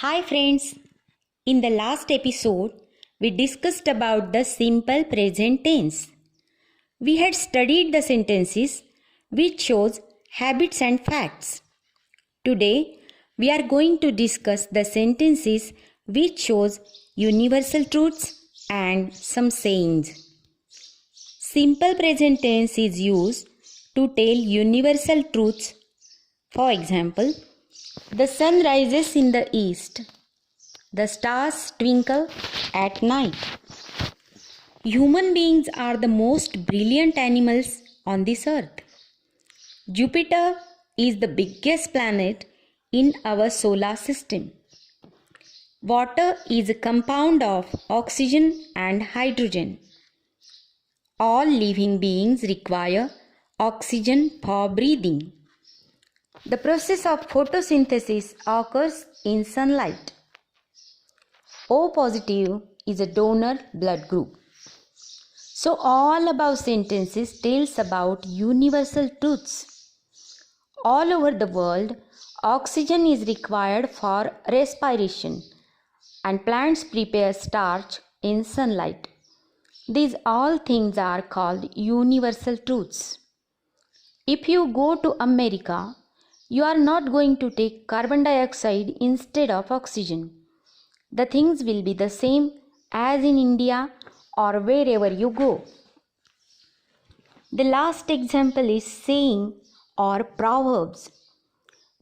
Hi friends, in the last episode we discussed about the simple present tense. We had studied the sentences which shows habits and facts. Today we are going to discuss the sentences which shows universal truths and some sayings. Simple present tense is used to tell universal truths. For example, the sun rises in the east. The stars twinkle at night. Human beings are the most brilliant animals on this earth. Jupiter is the biggest planet in our solar system. Water is a compound of oxygen and hydrogen. All living beings require oxygen for breathing. The process of photosynthesis occurs in sunlight. O positive is a donor blood group. So all above sentences tells about universal truths. All over the world, oxygen is required for respiration and plants prepare starch in sunlight. These all things are called universal truths. If you go to America, you are not going to take carbon dioxide instead of oxygen. The things will be the same as in India or wherever you go. The last example is saying or proverbs.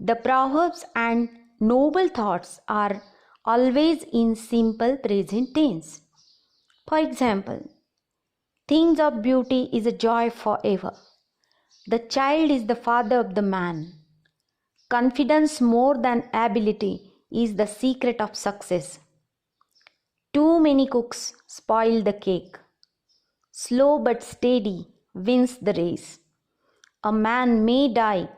The proverbs and noble thoughts are always in simple present tense. For example, things of beauty is a joy forever. The child is the father of the man. Confidence more than ability is the secret of success. Too many cooks spoil the cake. Slow but steady wins the race. A man may die,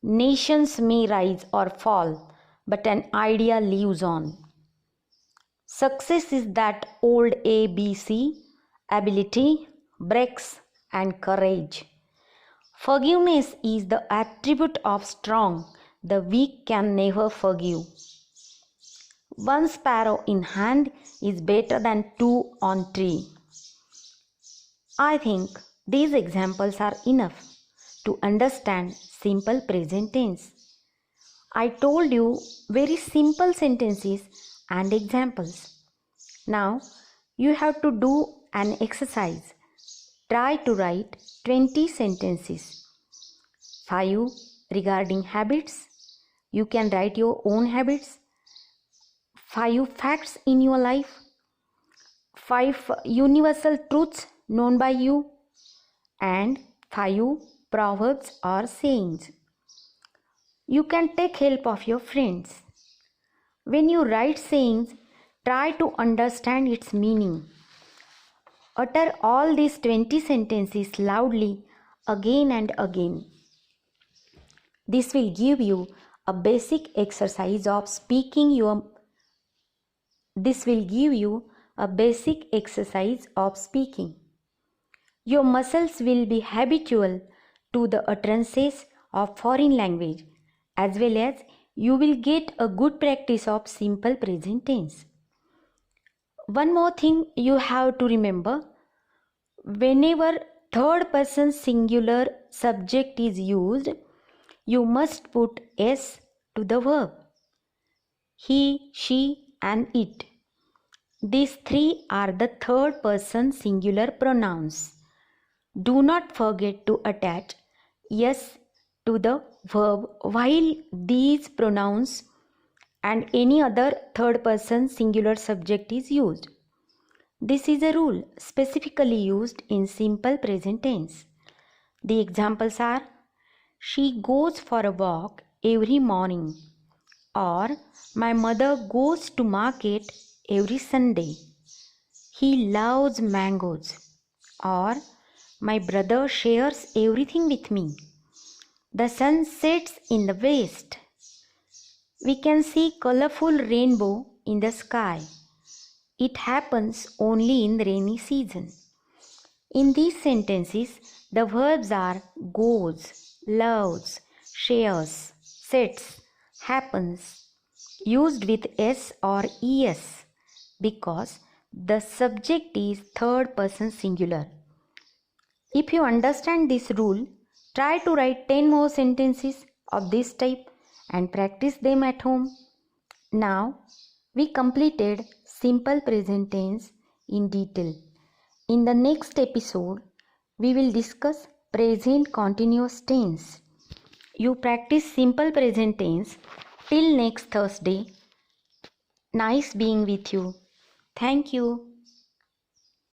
nations may rise or fall, but an idea lives on. Success is that old ABC, ability, breaks, and courage. Forgiveness is the attribute of strong, the weak can never forgive. One sparrow in hand is better than two on tree. I think these examples are enough to understand simple present tense. I told you very simple sentences and examples. Now you have to do an exercise. Try to write 20 sentences. 5 regarding habits. You can write your own habits. 5 facts in your life. 5 universal truths known by you. And 5 proverbs or sayings. You can take help of your friends. When you write sayings, try to understand its meaning. Utter all these 20 sentences loudly again and again. This will give you a basic exercise of speaking your Your muscles will be habitual to the utterances of foreign language, as well as you will get a good practice of simple present tense. One more thing you have to remember, whenever third person singular subject is used, you must put S to the verb. He, she, and it. These three are the third person singular pronouns. Do not forget to attach S to the verb while these pronouns and any other third person singular subject is used. This is a rule specifically used in simple present tense. The examples are: she goes for a walk every morning, or my mother goes to market every Sunday. He loves mangoes, or my brother shares everything with me. The sun sets in the west. We can see colorful rainbow in the sky. It happens only in rainy season. In these sentences, the verbs are goes, loves, shares, sets, happens. used with s or es because the subject is third person singular. If you understand this rule, try to write 10 more sentences of this type and practice them at home. Now, we completed simple present tense in detail. In the next episode, we will discuss present continuous tense. You practice simple present tense. Till next Thursday. Nice being with you. Thank you.